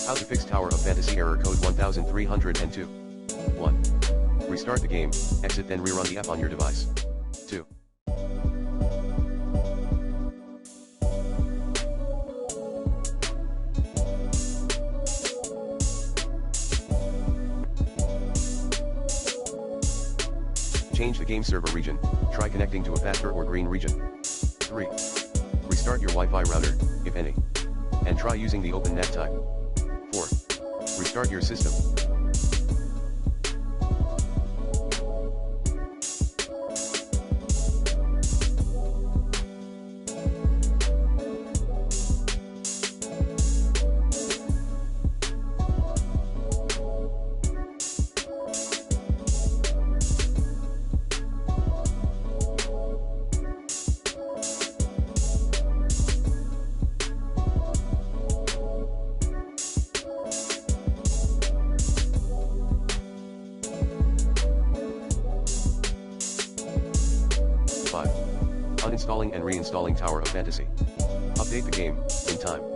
How to fix Tower of Fantasy error code 1302. 1. Restart the game, exit then rerun the app on your device. 2. Change the game server region, try connecting to a faster or green region. 3. Restart your Wi-Fi router, if any. And try using the open net type. 4. Restart your system. Uninstalling and reinstalling Tower of Fantasy. Update the game, in time.